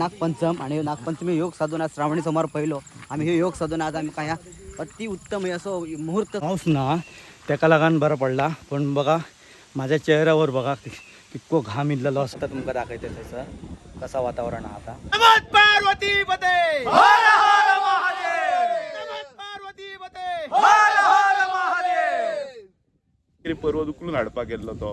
नागपंचम आणि नागपंचमी योग साधून आज श्रावणी सोमवार पहिलो आम्ही हे योग साधून आज आम्ही काय अति उत्तम असं मुहूर्त पाऊस ना त्याका लगान बरं पडला. पण बघा माझ्या चेहऱ्यावर बघा कितको घाम इल्लेलो असता तुमका दाखवते त्याचं कसा वातावरण आता. पार्वती पते हर हर महादेव, पार्वती पते हर हर महादेव. पर्वत उकलून हाडपाक गेल्लो तो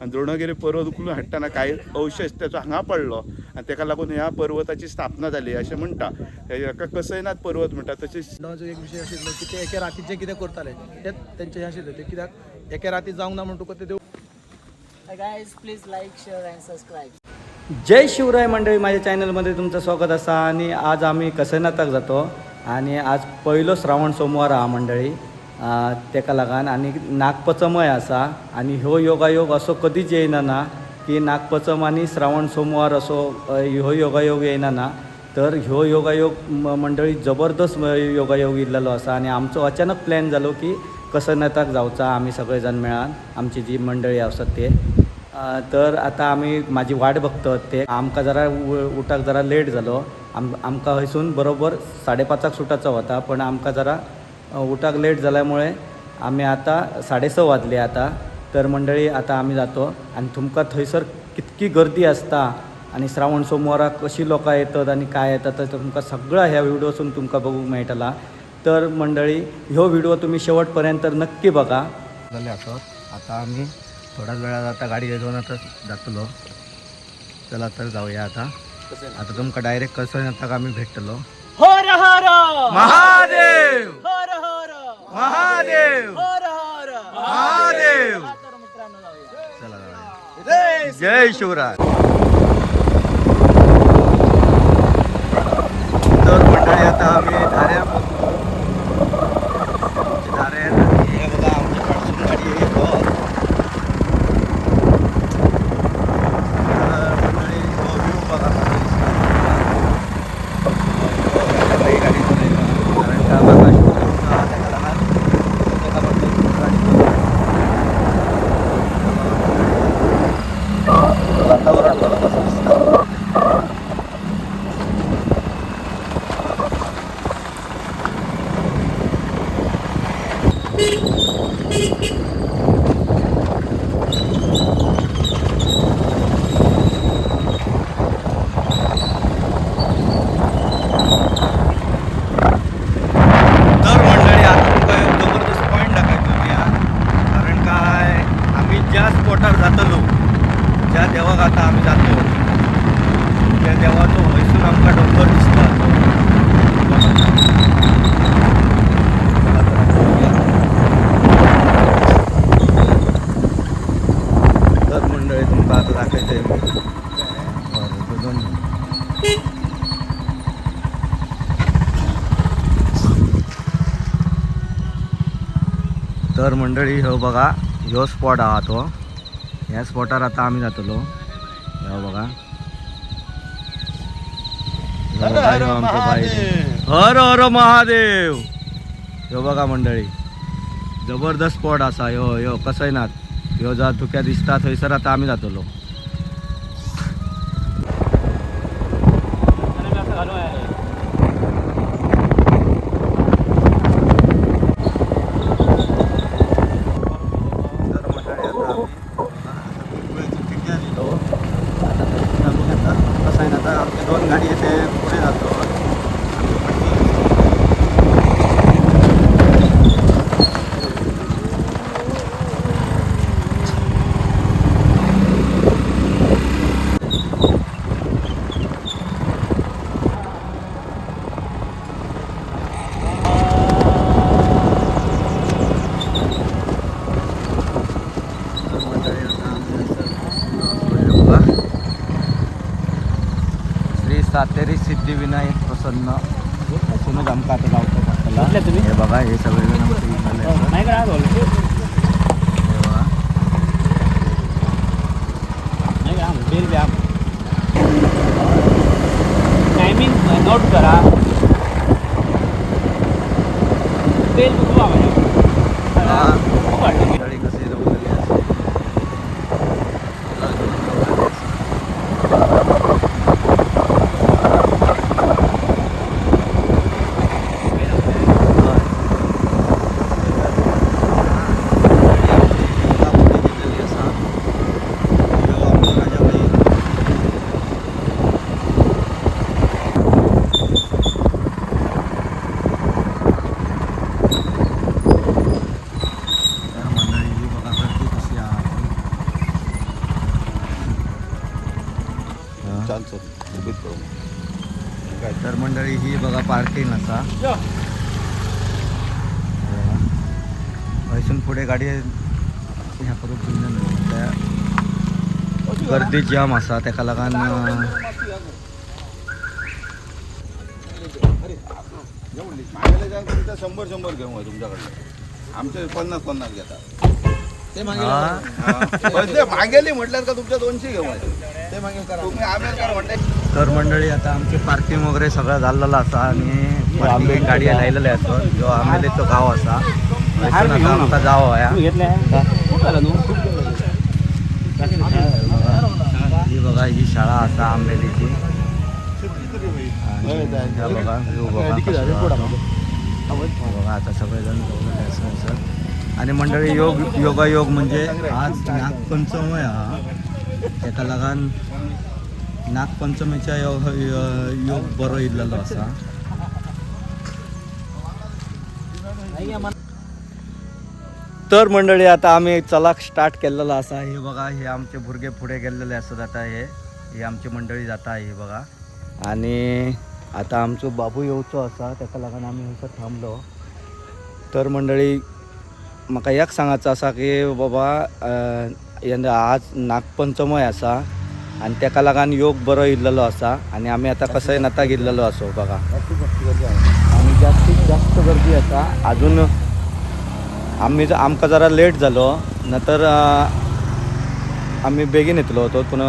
आणि द्रोणगिरी पर्वत उकलून हाडटाना काही अवशेष त्याचो हांगा पडलो आणि ताका लागून ह्या पर्वताची स्थापना जाली अशें म्हणटा. हेका कसयनाथ पर्वत म्हणटा. तशेंच एक विषय आशिल्लो की ते एके रातीत जे कितें करताले ते तेंचे आशिल्ले ते कित्याक एके राती जावंक ना म्हणून तुका ते देव. Guys please like share and subscribe. जय शिवराय मंडळी, माझ्या चॅनलमध्ये तुमचं स्वागत असा. आणि आज आम्ही कसयनाथाक जातो आणि आज पहिलो श्रावण सोमवार हा मंडळी. तेका लागून आणि नागपंचमय असा आणि ह्यो योगायोग असो कधीच येईना ना की नागपंचम आणि श्रावण सोमवार असो ह्यो योगायोग येईना ना. तर ह्यो योगायोग मंडळी जबरदस्त योगायोग इल्लेलो असा आणि आमचो अचानक प्लॅन जालो की कसयनाथाक जावचा आम्ही सगळेजण मेळान, आमची जी मंडळी आसत ते. तर आता आम्ही माझी वाट बघतो ते. आमकां जरा उठाक जरा लेट जालो. आमकां हयसून बरोबर 5:30 सुटाचो होता, पण आमकां जरा उठाक लेट झाल्यामुळे आम्ही आता 6:30 वाजले आता. तर मंडळी आता आम्ही जातो आणि तुमका थंयसर कितकी गर्दी असता आणि श्रावण सोमवाराक कशी लोकां येतात आणि काय येतात तर तुमका सगळं ह्या व्हिडिओसून तुमका बघूक मेळटला. तर मंडळी ह्यो व्हिडिओ तुम्ही शेवटपर्यंत नक्की बघा. झाले आता आम्ही थोड्याच वेळात आता गाडी घेऊन आता जातलो. चला तर जाऊया आता. आता तुमका डायरेक्ट कसयनाथाक आम्ही भेटतलो. हर हर महादेव हर हर महादेव हर हर महादेव. तर मित्रांनो जाऊया. चला जाऊया. जय शिवराय. तर मंडळी आता आम्ही धाऱ्या हे बघा आमची पासून गाडी येतो. मंडळी व्ह्यू बघा गाडी कारण का बघा वातावरण बघा कसं दिसतं. ज्या देवाक आता आम्ही जातो त्या देवाचो हयसून आमकां डोंगर दिसता. तर मंडळी तुमकां आता दाखयते. तर मंडळी हो बघा ह्यो स्पॉट आहा तो. ह्या स्पॉटार आता आम्ही जातलो. बघा हर हर महादेव. ह्यो बघा मंडळी जबरदस्त स्पॉट असा ह्यो. ह्यो कसयनाथ ह्यो जा तुक्या दिसता थंयसर आता आम्ही जातलो. आमच्या 2 गाडी येते पुढे जातो. सातेरी सिद्धिविनायक प्रसन्न असूनच आमकां आता जावचो पडटला. हे बघा हे सगळे जण टायमिंग नोट करा. बेल बुकवा कसे तर मंडळी ही बघा पार्किंग असा वैसून पुढे गाडी ह्या करून गर्दी जाम असा त्याका लागून शंभर घेऊ तुमच्याकडे आमचे 50 घेतात ते मागे मागेली म्हटल्यात का तुमच्या 200 घेऊ ते मागे करा तुम्ही आंबेडकर म्हटले. तर मंडळी आता आमची पार्किंग वगैरे सगळं झालेलं असा आणि पार्किंग गाडी लायलेली असो जो आंबेलीचो गाव असा वैसून आता आमचा जाव आहे ही बघा ही शाळा असा आंबेलीची आणि ह्या बघा व्ह्यू बघा बघा आता सगळेजण सर आणि मंडळी योगायोग म्हणजे आज नागपंचमी हा त्याका लागून नागपंचमीच्या योग बरो इल्लो असा तर मंडळी आता आम्ही चलाक स्टार्ट केलेला असा हे बघा हे आमचे भुरगे पुढे गेलेले असत आता हे आमची मंडळी जाता हे बघा आणि आता आमचो बाबू येवचो असा त्याका लागून आम्ही हयसर थांबलो. तर मंडळी म्हाका एक सांगायचं असा की बाबा यंदा आज नागपंचमी असा आणि त्याका लागून योग बरो इल्लो असा आणि आम्ही आता कसंय नता गेल्लेलो असो बघा आणि जास्तीत जास्त गर्दी असा अजून आमकां जरा लेट जालो नंतर आम्ही बेगीन येतलो होतो पूण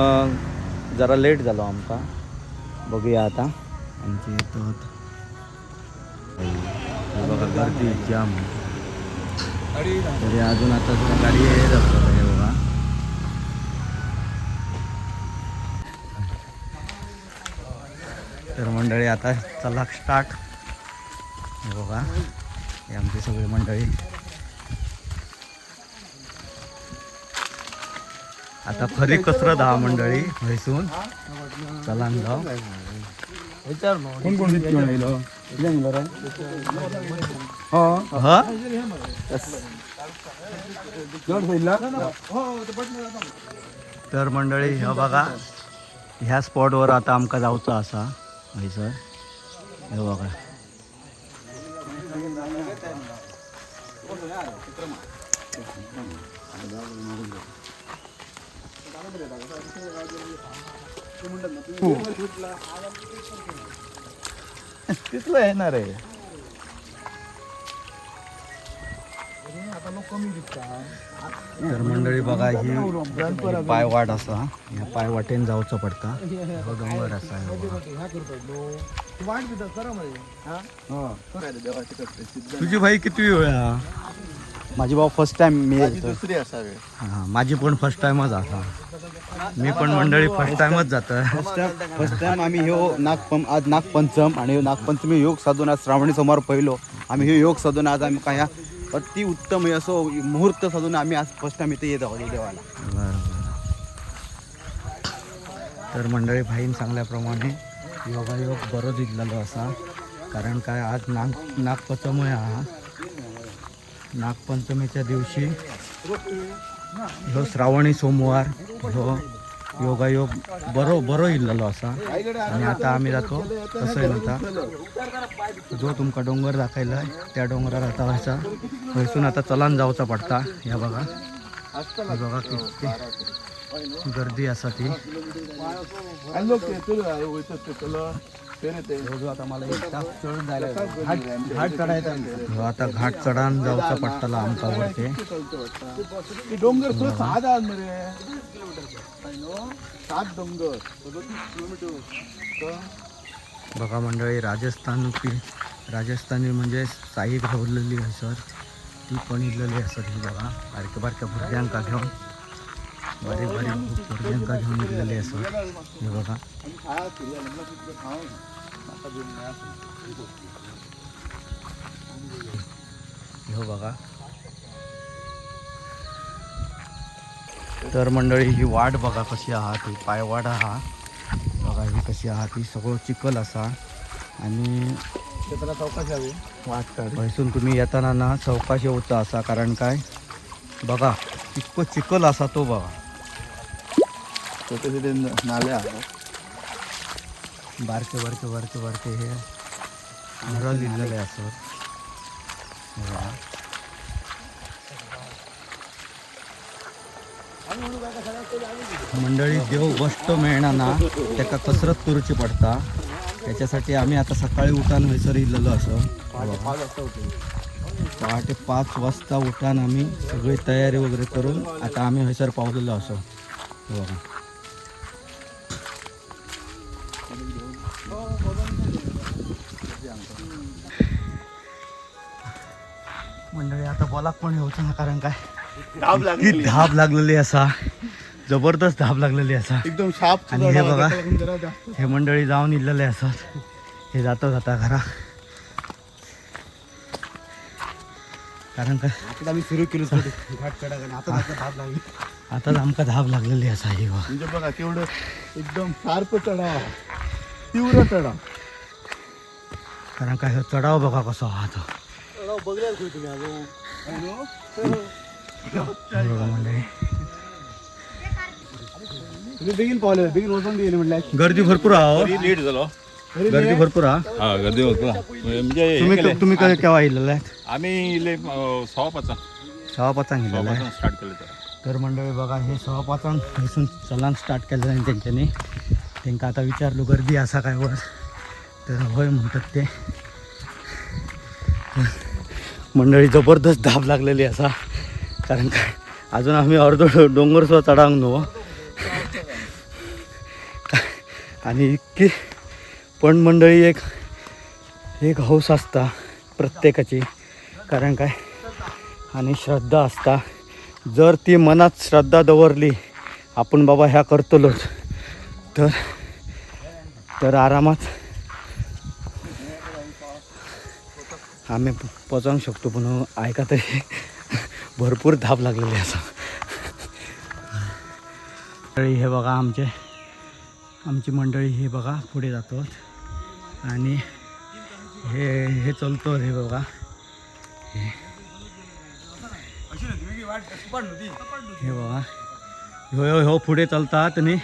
जरा लेट जालो आमकां बघूया आता आमची इथं बघा गर्दी जाम तरी अजून आता जरा गाडी येत असतो हे बघा तर मंडळी आता चला स्टार्ट हे बघा हे आमची सगळी मंडळी आता खरी कसरत हा मंडळी म्हैसून चला जाऊ कोण कोण येयलो तर मंडळी ह्या बघा ह्या स्पॉटवर आता आमकां जावचं असा हयसर हे बघा तिथलं येणार आहे तर मंडळी बघा ही पायवाट असा ह्या पायवाटेन जावचं पडता हो डोंगर असा हे बघा. तुझी भाई किती वेळ हा माझी भाऊ फर्स्ट टाइम मी दुसरी असावे हां माझी पण फर्स्ट टाइमच असा मी पण मंडळी फर्स्ट टाइमच जातं फर्स्ट टाइम आम्ही आज नागपंचम आणि ह्यो नागपंचमी योग साधून आज श्रावणी सोमवार पहिलो आम्ही हे योग साधून आज आम्ही काय अति उत्तम असो मुहूर्त साधून आम्ही आज फर्स्ट टाइम इथे येत आहोत देवाला. बरं. तर मंडळी भाईन सांगल्याप्रमाणे योगायोग बरो दिलेलो असा कारण काय आज नागपंचमी हा नागपंचमीच्या दिवशी ह्यो श्रावणी सोमवार ह्यो योगायोग बरो इल्लो असा आणि आता आम्ही जातो कसं आहे आता जो तुमका डोंगर दाखयला त्या डोंगरार आता व्हायचा थंयसून आता चलान जावचा पडता ह्या बघा हे बघा किती गर्दी असा ती आता मला चढून जायला घाट चढायचा ह्यो आता घाट चढान जावचा पडताला आमका वरती डोंगर तो 6 मरे 7 डोंगर बघा मंडळी राजस्थानी म्हणजे साई ठेवलेली सर ती पण इल्लेली असत ही बघा बारक्या बारक्या भुरग्यांका घेऊन बारीक भुरग्यांका घेऊन इल्लेली असत हे बघा हे बघा तर मंडळी ही वाट बघा कशी आहात ही पायवाट हा बघा ही कशी आहात ही सगळं चिखल असा आणि थंयसून तुम्ही येताना ना चौकाशी होता असा कारण काय बघा इतकं चिखल असा तो बघा नाल्या बारके बारके बारके बारके हे घरं लिहिलेले असत. मंडळी देव गोष्ट मेळना ना त्याका कसरत करूची पडता. त्याच्यासाठी आम्ही आता सकाळी उठान हयसर इल्लेलो असो. पहाटे 5 वाजता उठान आम्ही सगळी तयारी वगैरे करून आता आम्ही हयसर पावलेलो असो. बघा मंडळी आता बोलाक पण येऊचं ना, कारण काय इतकी धाप लागलेली असा, जबरदस्त धाप लागलेली असा. एकदम शार्प. आणि हे बघा हे मंडळी जाऊन इल्लेले असत. हे जाता घरा, कारण काय आम्ही सुरू केलो घाट चढा, आताच आमका धाप लागलेली असा. हे बघा म्हणजे बघा केवढं एकदम शार्प चढाव, तीव्र चढाव. कारण काय हे चढाव बघा कसं हा तो. हे बघा मंडळी तुम्ही बेगीन पावले, बेगीन वचून गेले म्हटलं. गर्दी भरपूर आहो, लेट झालो. गर्दी भरपूर हा. हा गर्दी होतो म्हणजे तुम्ही केव्हा इलेला आहेत? आम्ही इले 6:05 सव्वा-पाचांक इलेला आहे. स्टार्ट केलं तर मंडळी बघा हे 6:15 थंयसून चलान स्टार्ट केलं आणि त्यांच्यानी त्यांना आता विचारलो गर्दी असा काय वर, तर होय म्हणतात ते. मंडळी जबरदस्त धाप लागलेली असा, कारण काय अजून आम्ही अर्धो डोंगर सुद्धा चढांक न्हू. आणि इतकी पण मंडळी एक हौस असता प्रत्येकाची, कारण काय आणि श्रद्धा असता. जर ती मनात श्रद्धा दवरली आपण बाबा ह्या करतलोच, तर आरामात आम्ही पोचावंक शकतो. पण ऐका तरी भरपूर धाप लागलेली असा. हे बघा आमची मंडळी हे बघा पुढे जातो आणि हे चलतो. हे बघा हे बघा ह्यो पुढे चलतात आणि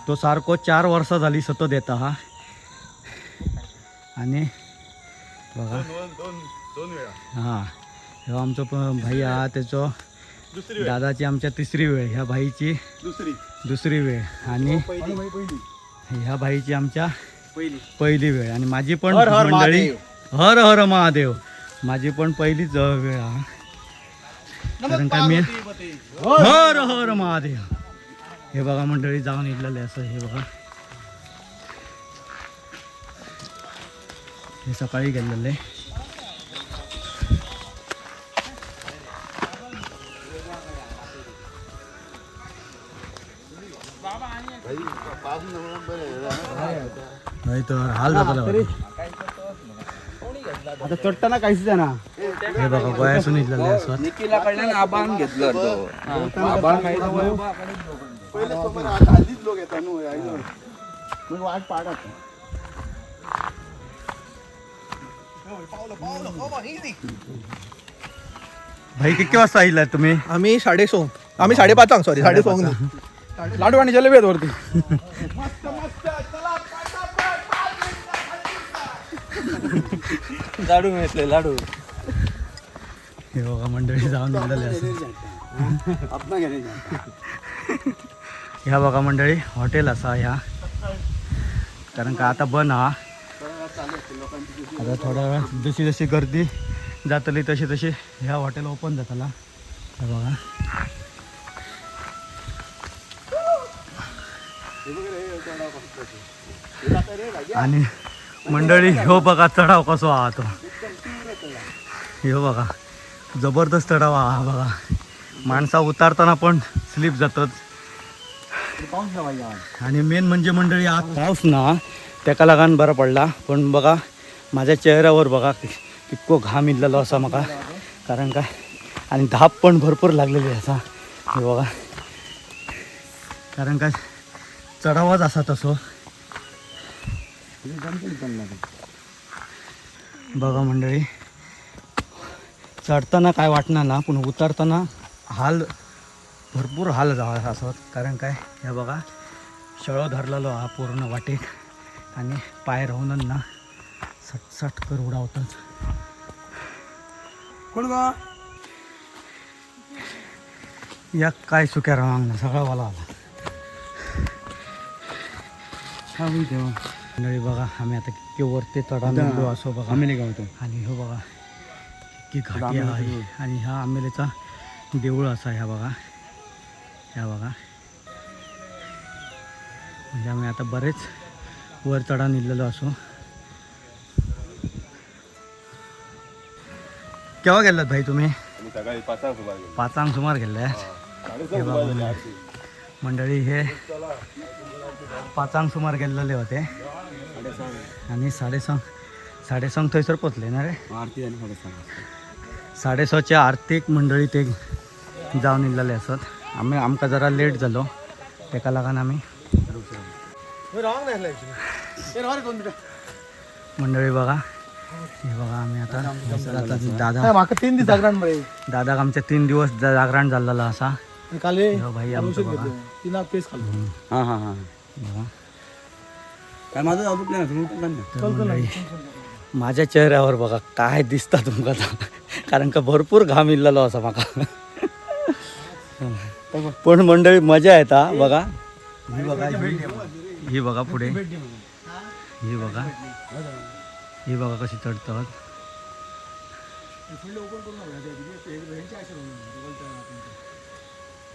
तो सारखो 4 वर्सां झाली सतत येता हा. आणि बघा हां ह्यो आमचो भाई हा, त्याचो दादाची आमच्या 3री वेळ, ह्या भाईची दुसरी वेळ आणि ह्या भाईची आमच्या पहिली वेळ. आणि माझी पण मंडळी हर हर महादेव, माझी पण पहिलीच वेळ हा. कारण काय मी हर हर महादेव. हे बघा मंडळी जाऊन इलेले असं. हे बघा हे सकाळी गेलेले. नाही तर हाल झाला. आता चढताना काहीच आहे ना. हे बघा गोयासून इलेले असत. निकीला कळलं ना, आबान घेतलं तो आबान पहिले समोर हल्लीच लोक येतात मग वाट पाडत. भाई किती वाजता आला तुम्ही? आम्ही 6:30, आम्ही 5:30 सॉरी 6:30 लाडू आणि जलेबी आहेत वरती. लाडू मिळतले लाडू. हे बघा मंडळी जाऊन गेलेले असं. ह्या बघा मंडळी हॉटेल असा ह्या, कारण का आता बंद हा. आता थोड्या वेळात जशी जशी गर्दी जातली तशी ह्या हॉटेल ओपन जातला. हे बघा आणि मंडळी ह्यो बघा चढाव कसो हा तो. ह्यो बघा जबरदस्त चढाव हा बघा. माणसा उतारताना पण स्लिप जातात. आणि मेन म्हणजे मंडळी आज पाऊस ना त्याका लागून बरा पडला. पण बघा माझ्या चेहऱ्यावर बघा कितको घाम इल्लेलो असा मला, कारण काय आणि धाप पण भरपूर लागलेली असा. हे बघा कारण काय चढावाच असा तसो. बघा मंडळी चढताना काय वाटणार ना, पण उतरताना भरपूर हाल जावा असत. कारण काय हे बघा शळ धरलेलो हा पूर्ण वाटेक, आणि पाय राहून ना सटसट कर उडावतात. कोण का या काय सुक्या रांग ना सगळा वाला आला. मंडळी बघा आम्ही आता किती वरती चढा निघलो असो बघा आणि हो बघा की घाटी आहे आणि ह्या आंबेलेचा देऊळ असा ह्या बघा म्हणजे आम्ही आता बरेच वर चढा निघलेलो असो. केव्हा गेलात भाई तुम्ही? सकाळी 5 सुमार गेले. मंडळी हे 5 सुमार गेलेले होते आणि 6:30 थंयसर पोचले ना रे. 6:30च्या आरतीक मंडळी ते जाऊन इल्लेले असत. आमकां जरा लेट जालो तेका लागून आम्ही मंडळी बघा हे बघा आम्ही आता दादा म्हाका 3 दीस जागरण मरे. दादाक आमच्या 3 दिवस जागरण जाल्लेलो असा. काल हो भाई आमचं बघा. तिना पेस खाल्लो. बघा. तर मंडळी, माझ्या चेहऱ्यावर बघा काय दिसता तुमका आता. कारण का भरपूर घाम इल्लेलो असा माका. पण मंडळी मजा येता बघा. ही बघा पुढे ही बघा कशी चढतात.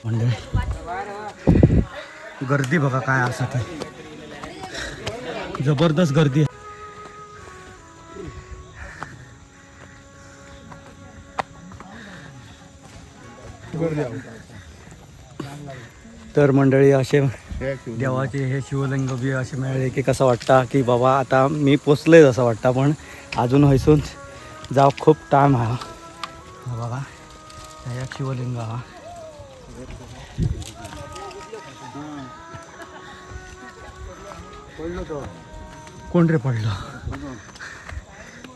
मंडळी गर्दी बघा काय असं ते जबरदस्त गर्दी. तर मंडळी असे देवाचे हे शिवलिंग बी असे मिळाले की कसं वाटतं की बाबा आता मी पोचलेच असं वाटतं. पण अजून हयसून जाव खूप टाइम हा. बघा ह्या शिवलिंग हा कोण रे पडलं.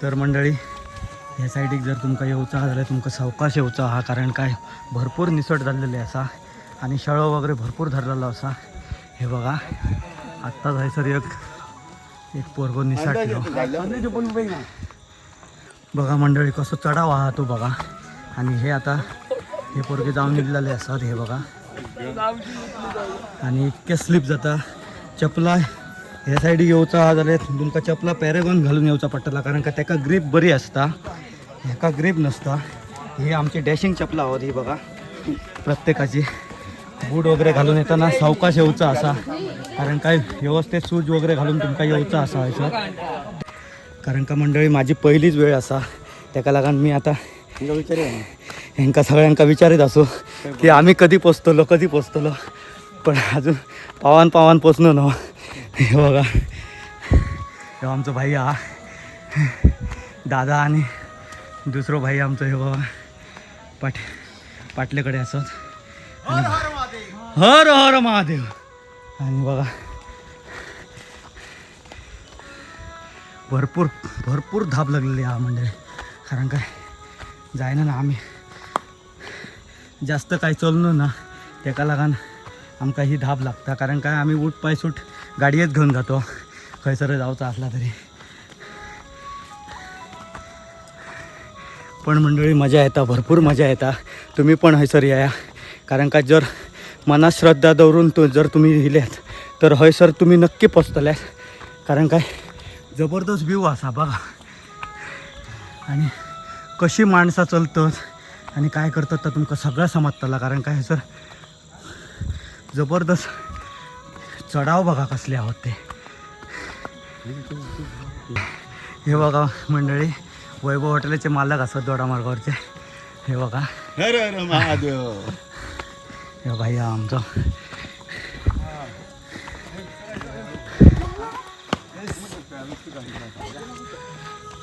तर मंडळी ह्या सायडीक जर तुमका येवचा जाल्यार तुमका सावकाश येवचा हा. कारण काय भरपूर निसट जाल्लेले असा आणि शळो वगैरे भरपूर धरलेलो असा. हे बघा आत्ताच हयसर एक पोरगो निसटलो. बघा मंडळी कसं चढाव हा तो बघा. आणि हे आता हे पोरगे जाऊन निघलेले असतात. हे बघा आणि इतके स्लिप जाता. चपला ह्या सायडीक येवचा हा जाल्यार तुमका चपला पॅरेगॉन घालून येवचा पडटला. कारण का तेका ग्रीप बरी असता ह्याका ग्रीप नसता. ही आमची डॅशिंग चपला आहोत. ही बघा प्रत्येकाची बूट वगैरे घालून येताना सावकाश येवचा असा. कारण काय व्यवस्थित शूज वगैरे घालून तुमका येवचा असा व्हायचा. कारण का मंडळी माझी पहिलीच वेळ असा. त्याका लागून मी आता ह्यांका सगळ्यांका विचारीत असो की आम्ही कधी पोचतलो पण अजून पावान पोचलो ना. हे बघा हे आमचं भाई हा दादा आणि दुसरं भाई आमचं हे बघा पाटलेकडे असत. हर हर महादेव. आणि बघा भरपूर धाप लागलेली हा मंडळी. कारण काय जायना ना आम्ही जास्त काय चललो ना तेका लागून आमका ही धाप लागता. कारण काय आम्ही उठ पाय सूट गाडयेच घेऊन जातो खंयसर जावचा असला तरी. पण मंडळी मजा येता भरपूर मजा येता. तुम्ही पण हयसर या. कारण का जर मनात श्रद्धा दवरून जर तुम्ही दिल्यात तर हयसर तुम्ही नक्की पोचतल्यात. कारण काय जबरदस्त व्ह्यू असा बघा. आणि कशी माणसं चलतात आणि काय करतात तर तुमका सगळं समजतला. कारण काय सर जबरदस्त चढाव बघा कसले आहोत ते. हे बघा मंडळी वैभव हॉटेलचे मालक असतात दोडामार्गावरचे. हे बघा हर हर महादेव. हे भाई हा आमचा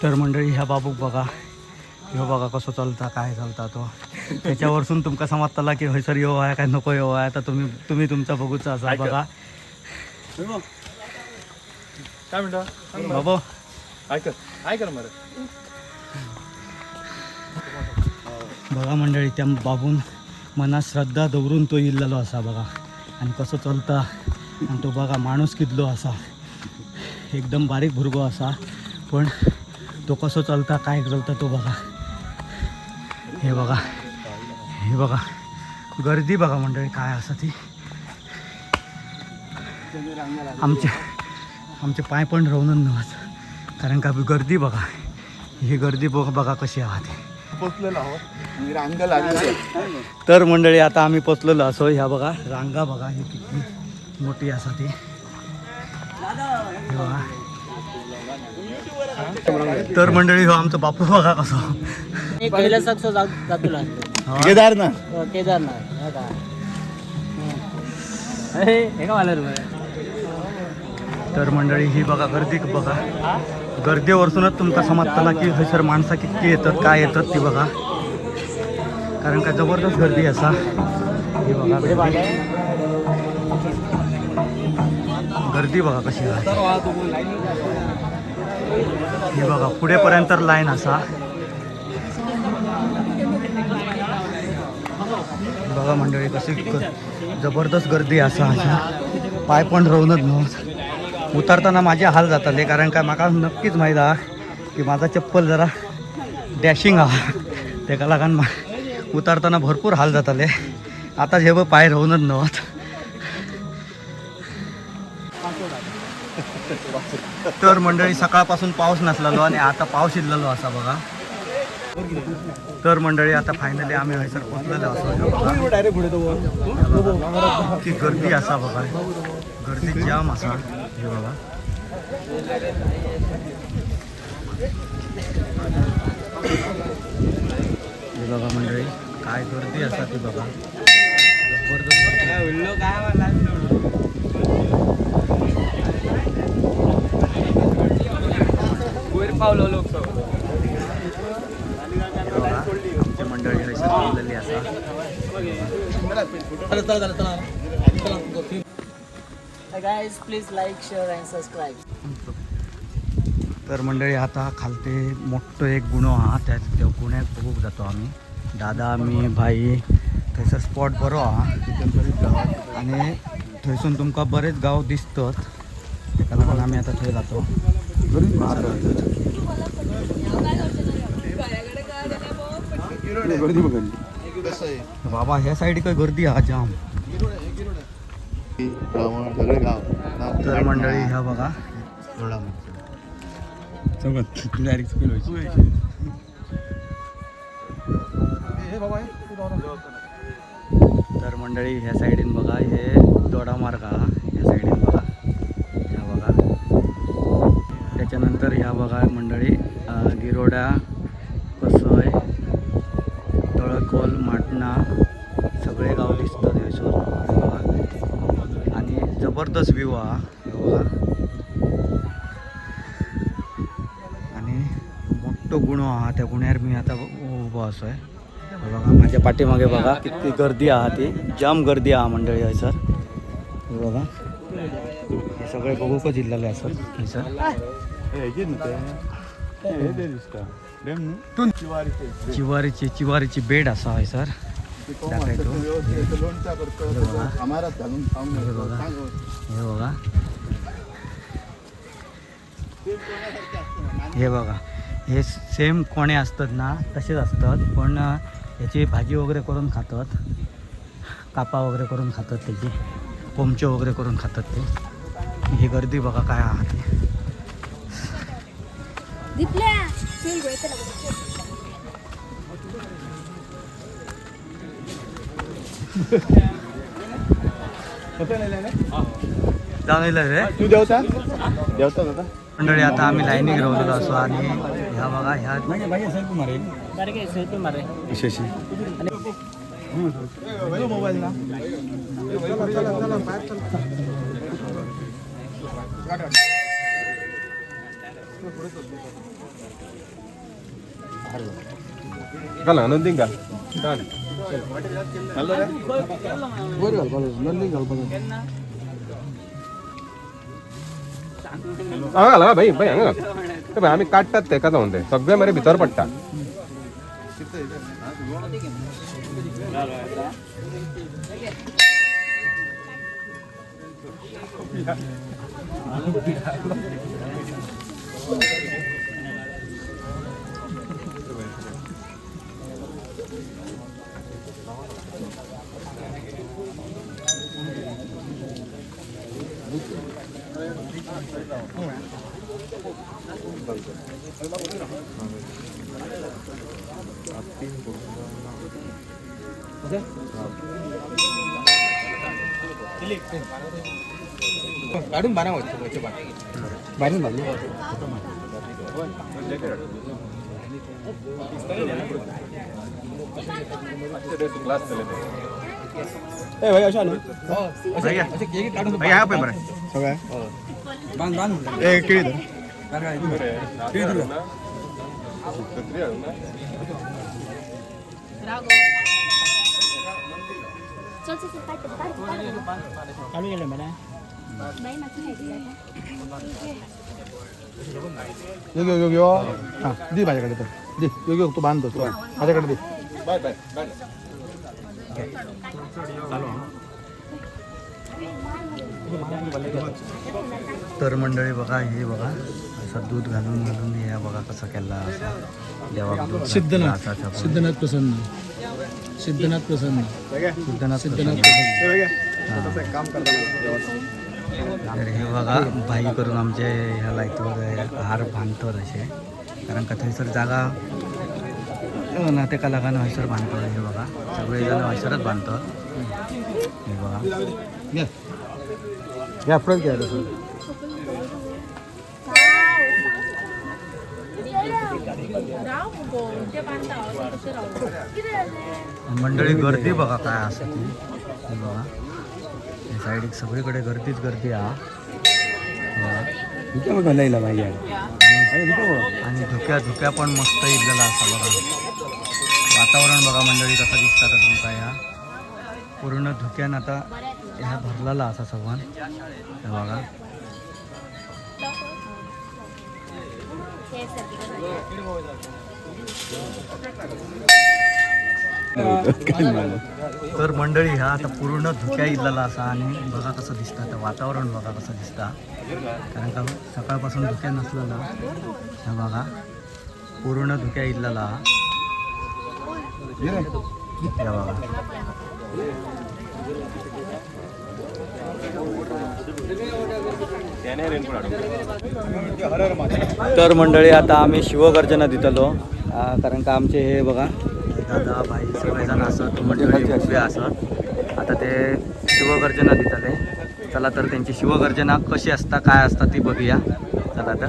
तर मंडळी ह्या बाबूक बघा. ह्यो बघा कसं चालता काय चालता तो. त्याच्यावरसून तुमका समजतला की हयसर येऊ आहे काय नको येऊ आहे. आता तुम्ही तुमचा बघूचा असा बघा. काय म्हणता बाबा ऐक मरे. बघा मंडळी त्या बाबून मनात श्रद्धा दवरून तो इल्लेलो असा बघा. आणि कसं चलता आणि तो बघा माणूस कितलो असा. एकदम बारीक भुरगो असा, पण तो कसो चलता काय चलता तो बघा. हे बघा, हे बघा गर्दी बघा मंडळी काय असा ती. आमचे पाय पण राहूनच नव्हत, कारण का गर्दी बघा. ही गर्दी बघा कशी आहे. पोचलेलो आहोत रांग लागली. तर मंडळी आता आम्ही पोचलेलो असो. ह्या बघा रांगा बघा, ही किती मोठी असा ती. हे बघा. तर मंडळी हो आमचं बापू बघा कसं. कैलासाक जातुला केदारनाथ केदारनाथ हे का मला रे. तर मंडळी ही बघा गर्दी बघा. गर्दीवरसूनच तुमका समजताना की हयसर माणसं किती येतात काय येतात ती बघा, कारण का जबरदस्त गर्दी असा. ही बघा गर्दी बघा कशी आहे. ही बघा पुढेपर्यंत लाईन असा. बघा मंडळी कशी जबरदस्त गर्दी असा. अशा पाय पण राहूनच नव्हत. उतरताना माझे हाल जाताले, कारण काय माका नक्कीच माहीत हा की माझा चप्पल जरा डॅशिंग हा, तेका लागून उतरताना भरपूर हाल जाताले. आता जेव्हा पाय राहूनच नव्हत. तर मंडळी सकाळपासून पाऊस नसलेलो आणि आता पाऊस इल्लेलो असा बघा. तर मंडळी आता फायनली आम्ही हयसर पोचलेलो असो. की गर्दी असा बघा, गर्दी जाम असा. हे बघा हे बघा मंडळी काय गर्दी असा ती बघा. जबरदस्त आमची मंडळी हयसर थांबलेली असा. Guys please like share and subscribe. तर मंडळी आता खालते मोठं एक गुणो हा, त्या गुण्याक बघूक जातो आम्ही. दादा मी भाई. थंयसर स्पॉट बरो हा आणि थंयसून तुमका बरेच गाव दिसतात. त्याका लागून आम्ही आता थंय जातो. बाबा ह्या साईड काय गर्दी हा जाम. तर मंडळी ह्या बघा तर मंडळी ह्या साईडीन बघा हे दोडा मार्ग हा. ह्या साईडीन बघा, ह्या बघा. त्याच्यानंतर ह्या बघा मंडळी गिरोडा, कसय, तळकोल, माटणा सगळे गाव दिसतात ह्याच्यावर बघा. आणि जबरदस्त व्ह्यू हा हे बघा. आणि मोठो गुणो हा, त्या गुण्यावर मी आता उभो असो आहे. बघा माझ्या पाठीमागे बघा किती गर्दी हा, ती जाम गर्दी हा मंडळी हयसर. हे बघा हे सगळे बघूकच इल्लेले असत हयसर. चिवारीची बेड असा हयसर. हे बघा हे बघा हे सेम कोणे असतात ना तसेच असतात, पण याची भाजी वगैरे करून खातात, कापा वगैरे करून खातात, त्याची कोमचे वगैरे करून खातात ते. ही गर्दी बघा काय आहात. जाऊन रे तू देवता दादा. मंडळी आता आम्ही लाईनीक राहिलेलो असो. आणि ह्या बघा ह्या विशेषी मोबाईल ना घाला नंदी घाल. घाला भाई भाई हांगा घाल. आम्ही काढतात ते का जाऊन ते सगळे मरे भितर पडटा. काढून बारा वाजता भाई अशा काढून सगळ्या बांध बांध केळी यो हा दे माझ्याकडे तर दे यो तू बांधतो तू माझ्याकडे दे बाय बाय बाय तर मंडळी बघा हे बघा असं दूध घालून घालून हे बघा कसं केला देवाक दूध सिद्धनाथ असा सिद्धनाथ प्रसन्न सिद्धनाथ प्रसन्न सिद्धनाथ सिद्धनाथ प्रसन्न. काम करताना तर हे बघा भाई करून आमचे ह्या लायतीवर हार बांधतात असे कारण का थंयसर जागा ना तेका लागून हयसर बांधतात हे बघा सगळे जण हयसरच बांधतात हे बघा या फ्रंट घ्या तसं मंडळी गर्दी बघा काय असं ती हे बघा साईडीक सगळीकडे गर्दीच गर्दी हा घालायला पाहिजे आणि धुक्या पण मस्त इथलेला असा बघा वातावरण बघा मंडळी कसं दिसतात तुमका ह्या पूर्ण धुक्यान आता ह्या भरलेला असा सगळं हे बघा तर मंडळी ह्या आता पूर्ण धुक्या इथलेला असा आणि बघा कसं दिसतं आता वातावरण बघा कसं दिसतं कारण का सकाळपासून धुक्या नसलेला ह्या बघा पूर्ण धुक्या इथलेला ह्या बघा तर मंडळी आता आम्ही शिवगर्जना दितलो कारण का आमचे हे बघा दादा भाई सगळेजण असत मंडळी उभे असत आता ते शिवगर्जना दितले चला तर त्यांची शिवगर्जना कशी असता काय असता ती बघूया चला तर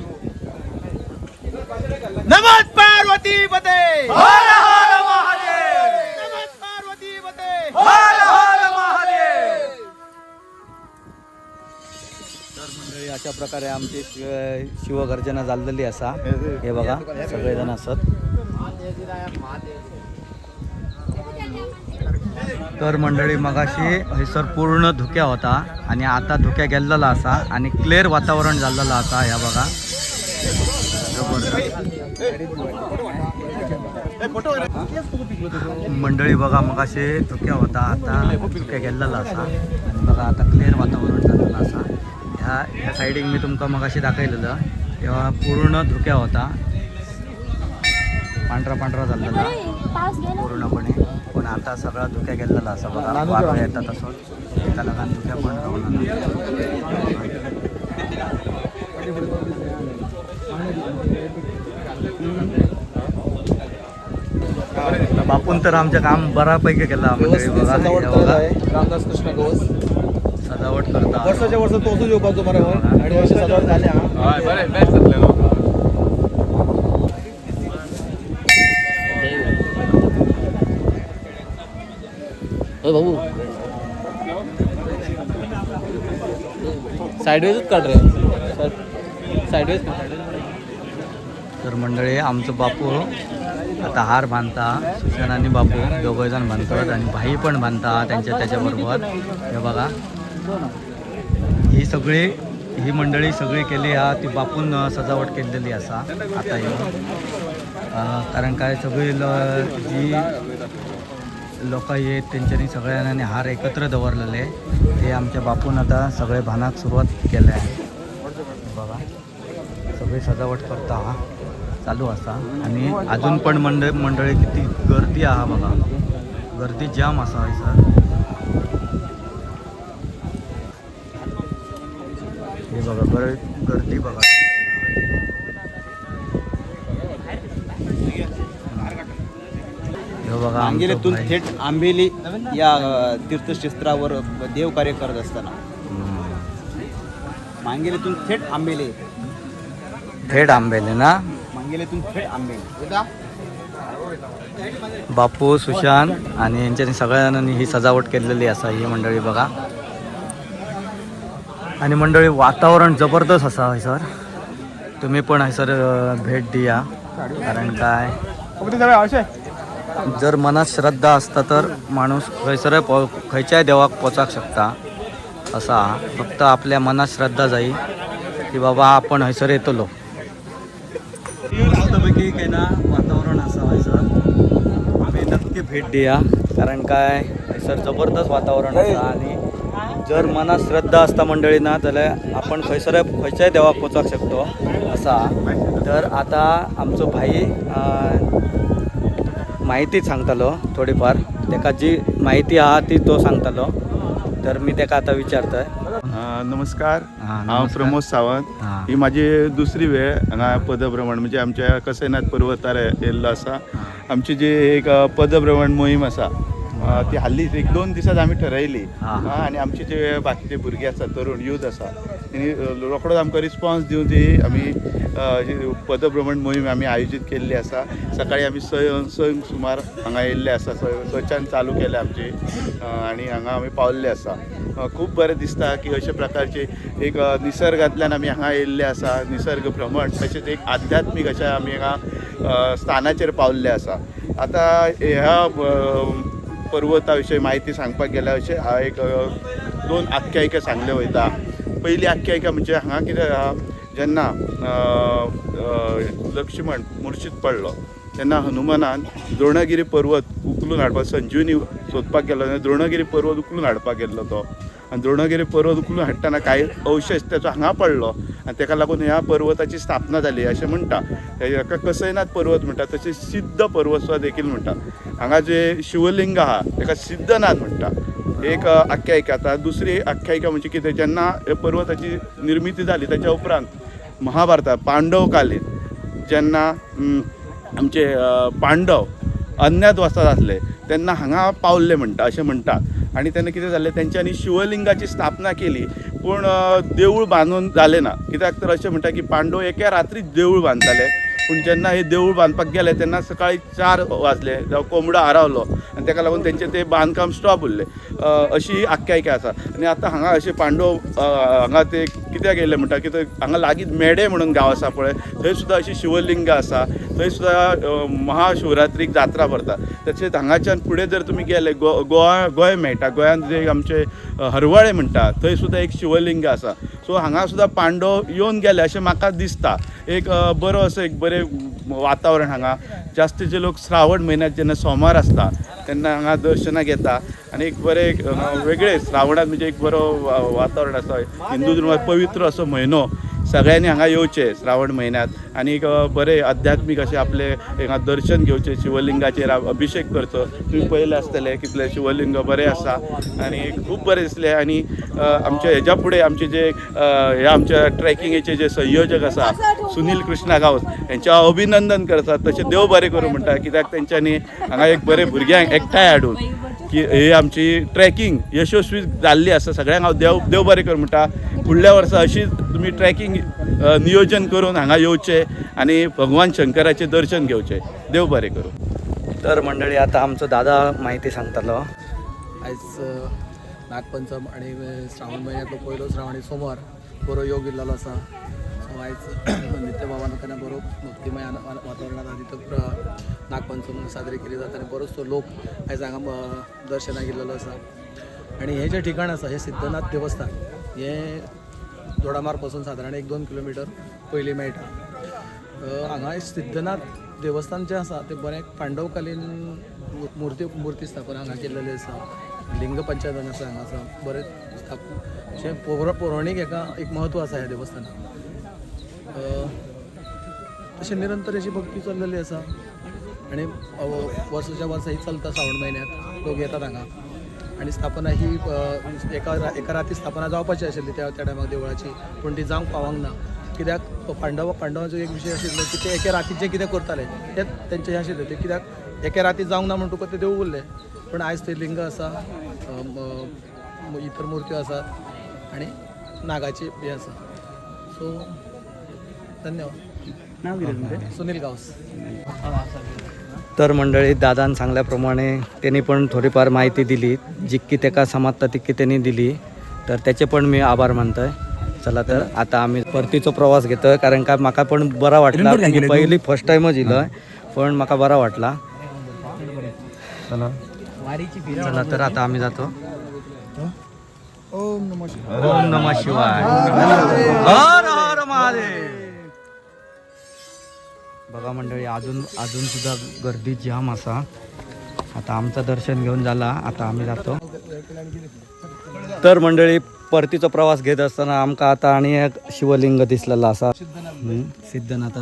नमः पार्वती पते हर हर महादेव नमः पार्वती पते हर हर महादेव. तर मंडळी अशा प्रकारे आमची शिवगर्जना झालेली असा हे बघा सगळेजण असत तर मंडळी मगाशी हयसर पूर्ण धुक्या होता आणि आता धुक्या गेलेला असा आणि क्लिअर वातावरण झालेलं असा ह्या बघा मंडळी बघा मगाशी धुक्या होता आता धुक्या गेलेला असा आणि बघा आता क्लिअर वातावरण झालेलं असा ह्या साईडिंग मी तुमका मगाशी दाखवलेलं तेव्हा पूर्ण धुक्या होता पांढरा झालेला पूर्णपणे पण आता सगळा धुक्या गेलेला असा बघा वारं येतात असं एका लहान धुक्या पण राहून बापून तर आमचं काम बऱ्यापैकी केलं मंडळी बघा रामदास कृष्ण घोष सजावट करता वर्षाच्या वर्ष तोच येऊपाचो बरोबर आणि वर्ष सजावट झाल्या बरे बेस्ट जातले न्हू भाऊ साईडवेजच काढ रे साईडवेज तर मंडळी आमचं बापू आता हार बांधता सुशांत आणि बापू दोघं जण बांधतात आणि भाई पण बांधता त्याच्याबरोबर हे बघा ही मंडळी सगळी केली हा ती बापून सजावट केलेली असा आता कारण काय सगळी जी लोक येत त्यांच्यानी सगळ्यांनी हार एकत्र दवरलेले ते आमच्या बापून आता सगळे भानाक सुरुवात केल्या आहे बघा सगळे सजावट करता चालू असा आणि अजून पण मंडळी किती गर्दी आहा बघा, गर्दी जाम असा सर. हे बघा गर्दी बघा. हे बघा मांगेलीतून थेट आंबेली या तीर्थक्षेत्रावर देवकार्य करत असताना मांगेलीतून थेट आंबेली, थेट आंबेले ना. मांगेलीतून थेट आंबेली. बापू, सुशांत आणि यांच्यानी सगळ्यांनी ही सजावट केलेली असा ही मंडळी बघा. आणि मंडळी वातावरण जबरदस्त असा आहे सर. तुम्ही पण आहे सर भेट द्या. कारण काय जर मनात श्रद्धा असता तर माणूस खंयसर खंयच्याय देवाक पोचाक शकता असा. फक्त आपल्या मनात श्रद्धा जाई की बाबा आपण हयसर येतलो. मस्तपैकी काय ना वातावरण असा आहे सर. तुम्ही नक्की भेट द्या. कारण काय हयसर जबरदस्त वातावरण असा. आणि जर मनात श्रद्धा असता मंडळी ना जाल्यार आपण खंयच्याय देवाक पोचाक शकतो असा. तर आता आमचो भाई माहिती सांगतालो थोडीफार. ताका जी माहिती आहा ती तो सांगतालो. तर मी ताका आता विचारतोय. नमस्कार, नमस्कार. हांव प्रमोद सावंत. ही माझी दुसरी वेळ हांगा पदभ्रमण म्हणजे आमच्या कसैनाथ पर्वतार येयल्लो आसा. आमची जी एक पदभ्रमण मोहीम आसा ती हाल्लीच 1-2 दिसात आमी ठरयली. आनी आमचे जे बाकीचे भुरगे आसा, तरुण यूथ आसा, तेणी रोखडोच आमकां रिस्पॉन्स दिवन ती आमी पदभ्रमण मोहीम आमी आयोजीत केल्ली आसा. सकाळी आमी 6 सुमार हांगा येयल्ले आसा. 6च्यान चालू केल्या आमची आनी हांगा आमी पावल्ले आसा. खूब बरें दिसता की अशा प्रकारचे एक निसर्गांतल्यान आमी हांगा येयल्ले आसा. निसर्ग भ्रमण तशेंच एक आध्यात्मीक अशें आमी हांगा स्थानाचेर पावल्ले आसा. आतां ह्या पर्वता विशयी माहिती सांगपाक गेल्यार अशें हांव एक 2 आख्यायिका सांगल्यो वयता. पयली आख्यायिका म्हणजे हांगा कितें आहा, जेन्ना लक्ष्मण मुर्शीद पडलो तेन्ना हनुमानान द्रोणगिरी पर्वत उखलून हाडपाक, संजीवनी सोदपाक गेलो तेन्ना द्रोणगिरी पर्वत उखलून हाडपाक गेल्लो तो. आनी द्रोणगिरी पर्वत उखलून हाडटाना कांय अवशेश त्याचो हांगा पडलो आनी ताका लागून ह्या पर्वताची स्थापना जाली अशें म्हणटा. हाका कसैनाथ पर्वत म्हणटा. तशेंच सिद्ध पर्वत सुद्दां देखील म्हणटा. हांगा जे शिवलिंग आहा ताका सिद्धनाथ म्हणटा. एक आख्यायिका. आतां दुसरी आख्यायिका म्हणजे कितें, जेन्ना पर्वताची निर्मिती जाली ताच्या उपरांत महाभारता पांडव कालीन जेन्ना आमचे पांडव अज्ञातवासात आसले तेन्ना हांगा पावल्ले म्हणटा अशें म्हणटा. आनी तेन्ना कितें जालें, तेंच्यांनी शिवलिंगाची स्थापना केली पूण देवूळ बांदून जालें ना. कित्याक तर अशें म्हणटा की पांडव एके रात्रीच देवूळ बांदताले. पूण जेन्ना हे देवूळ बांदपाक गेले तेन्ना सकाळी 4 वाजले, जावं कोंबडो हारावलो आनी ताका लागून तेंचें तें बांदकाम स्टॉप उरलें. अशी आख्यायिका आसा. आनी आतां हांगा अशे पांडव हांगा ते कित्याक येयले म्हणटा की हांगा लागींच मेडे म्हणून गांव आसा पळय, थंय सुद्दां अशी शिवलिंगां आसा. थंय सुद्दां महाशिवरात्रीक जात्रा भरता. तशेंच हांगाच्यान फुडें जर तुमी गेले गोंय मेळटा. गोंयांत जे आमचे हरवळे म्हणटा थंय सुद्दां एक शिवलिंग आसा. सो हांगा सुद्दां पांडव येवन गेले अशें म्हाका दिसता. एक बरो असो एक बरें वातावरण हांगा. जास्तीचे लोक श्रावण म्हयन्यांत जेन्ना सोमार आसता तेन्ना हांगा दर्शनाक येता आनी एक बरें वेगळे श्रावणांत म्हणजे एक बरो वातावरण आसा. हिंदू धर्मांत पवित्र असो म्हयनो. सगळ्यांनी हांगा येवचें श्रावण म्हयन्यांत आनी एक बरें आध्यात्मीक अशें आपले हांगा दर्शन घेवचें. शिवलिंगाचेर अभिशेक करचो. तुमी पळयलें आसतलें कितले शिवलिंग बरें आसा आनी खूब बरें दिसलें. आनी आमचे हेज्या फुडें आमचे जे हे आमच्या ट्रॅकिंगेचे जे संयोजक आसा सुनील कृष्णा गांवस हेंचें हांव अभिनंदन करता. तशें देव बरें करूं म्हणटा. कित्याक तेंच्यांनी हांगा एक बरें भुरग्यांक एकठांय हाडून की ही आमची ट्रॅकिंग यशस्वी जाल्ली आसा. सगळ्यांक हांव देव बरें कर म्हणटा. फुडल्या वर्सा अशीच तुमी ट्रॅकिंग नियोजन करून हांगा येवचें आनी भगवान शंकराचें दर्शन घेवचें. देव बरें करूं. तर मंडळी आता आमचो दादा माहिती सांगतालो. आयज नागपंचम आणि श्रावण महिन्यातलो पयलो श्रावणी सोमवार बरो योग इल्लो आसा. सो आयज नित्य भावान बरो भक्तिमय वातावरणात आनी तो नागपंचम साजरी केली जाता आनी बरोचसो लोक आयज हांगा दर्शनाक गेल्लो आसा. आनी हें जें ठिकाण आसा हें सिद्धनाथ देवस्थान हें दोडामार पासून सादारण 1-2 किलोमिटर पयलीं मेळटा. हांगा सिद्धनाथ देवस्थान जें आसा तें बरें पांडवकालीन मुर्ती स्थापन हांगा केल्लेली आसा. लिंग पंचदन आसा हांगासर बरें अशें पौराणीक हेका एक म्हत्व आसा ह्या देवस्थानाक. तशी निरंतर अशी भक्ती चाललेली असा आणि वर्साच्या वर्सा ही चलता श्रावण महिन्यात लोक येतात हांगा आणि स्थापना ही एका राती स्थापना जावपाची आशिल्ली त्या टायमार देवळाची पूण ती जावंक पावंक ना कित्याक पांडवांचो एक विशय आशिल्लो की ते एके रातीत जे कितें करताले तेच तेंचें हें आशिल्लें ते कित्याक एके रातीत जावंक ना म्हणटकूच ते देव उरले पण आयज ते लिंग आसा इतर मुर्त्यो आसात आणि नागाची हे आसा सो धन्यवाद. नाव कितें तुमचें? सुनील गावस. तर मंडळी दादान सांगल्याप्रमाणे त्यांनी पण थोडीफार माहिती दिली जितकी त्याका समजता तितकी त्यांनी दिली तर त्याचे पण मी आभार मानतोय. चला तर आता आम्ही परतीचो प्रवास घेतोय कारण का म्हाका पण बरा वाटला पहिली फर्स्ट टाइमच इलोय पण म्हाका बरा वाटला. चला चला तर आता आम्ही जातो. ओम नमः शिवाय. ओम नमः शिवाय. हर हर महादेव. बघा मंडळी अजून सुद्धा गर्दी जाम असा. आता आमचं दर्शन घेऊन झाला आता आम्ही जातो. तर मंडळी परतीचा प्रवास घेत असताना आमका आता आणि एक शिवलिंग दिसलेला असा सिद्धनाथ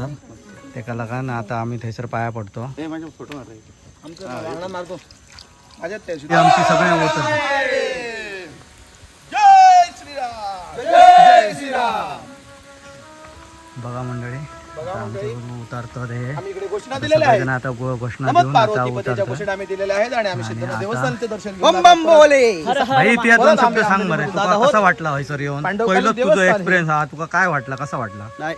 त्याका लागून आता आम्ही थंयसर पाया पडतो. हे माझे फोटो मार रे. हे आमची सगळे होत जय श्रीराम जय श्रीराम. बघा मंडळी उतारतो रे आम्ही इकडे घोषणा दिलेल्या आहेत. आता घोषणा नमः देऊन आता पार्वतीपतीच्या उतरतो. घोषणा आम्ही दिलेल्या आहेत आणि आम्ही सिद्धनाथ आता- देवस्थानचे दर्शन घेऊन बम बोले. भाई त्या दोन शब्द सांग बरं तुका दादा कसा वाटला हयसर येऊन पांडवकालीन पहिलं तुझं देवस्थान एक्सपिरियन्स हा तुका काय वाटला कसा वाटला? नाही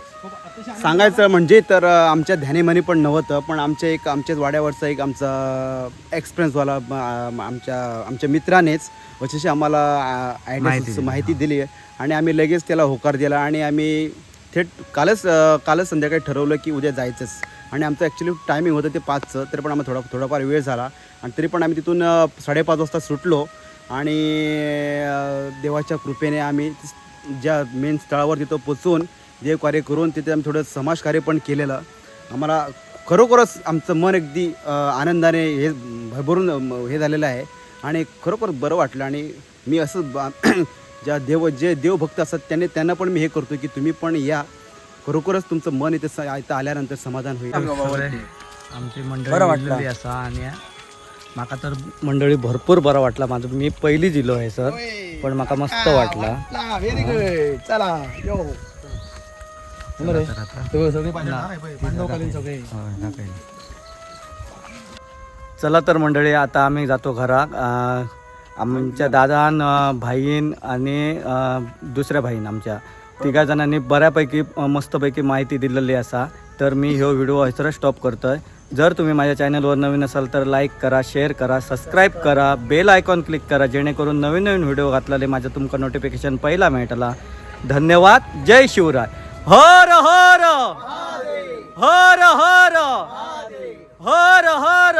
सांगायचं म्हणजे तर आमच्या ध्यानीमनी पण नव्हतं पण आमच्याच वाड्यावरचा एक आमचा एक्सपिरियन्सवाला आमच्या मित्रानेच अशी आम्हाला माहिती दिली आणि आम्ही लगेच त्याला होकार दिला आणि आम्ही थेट कालच संध्याकाळी ठरवलं की उद्या जायचंच आणि आमचं ॲक्च्युली टायमिंग होतं ते 5चं तरी पण आम्हाला थोडाफार वेळ झाला आणि तरी पण आम्ही तिथून 5:30 वाजता सुटलो आणि देवाच्या कृपेने आम्ही ज्या मेन स्थळावर तिथं पोचून देवकार्य करून तिथे आम्ही थोडं समाजकार्य पण केलेलं. आम्हाला खरोखरच आमचं मन अगदी आनंदाने हे भरभरून हे झालेलं आहे आणि खरोखर बरं वाटलं आणि मी असं जे देवभक्त असतात त्यांना पण मी हे करतो की तुम्ही पण या खरोखरच तुमचं मन इथं आल्यानंतर समाधान होईल. आमची मंडळी असा आणि माका तर मंडळी भरपूर बरा वाटला. माझं मी पहिली दिलो आहे सर पण माका मस्त वाटला. Very good. चला यो पांडवकालीन सगळे. चला तर मंडळी आता आम्ही जातो घरात. आमच्या दादान भाईन आणि दुसऱ्या भाईन आमच्या तिघा जणांनी बऱ्यापैकी मस्तपैकी माहिती दिलेली असा. तर मी ह्यो व्हिडिओ हयसर स्टॉप करतोय. जर तुम्ही माझ्या चॅनलवर नवीन असाल तर लाईक करा, शेअर करा, सबस्क्राईब करा, बेल आयकॉन क्लिक करा जेणेकरून नवीन व्हिडिओ घातलेले माझं तुमका नोटिफिकेशन पहिला मिळतला. धन्यवाद. जय शिवराय. हर हर हर हर हर हर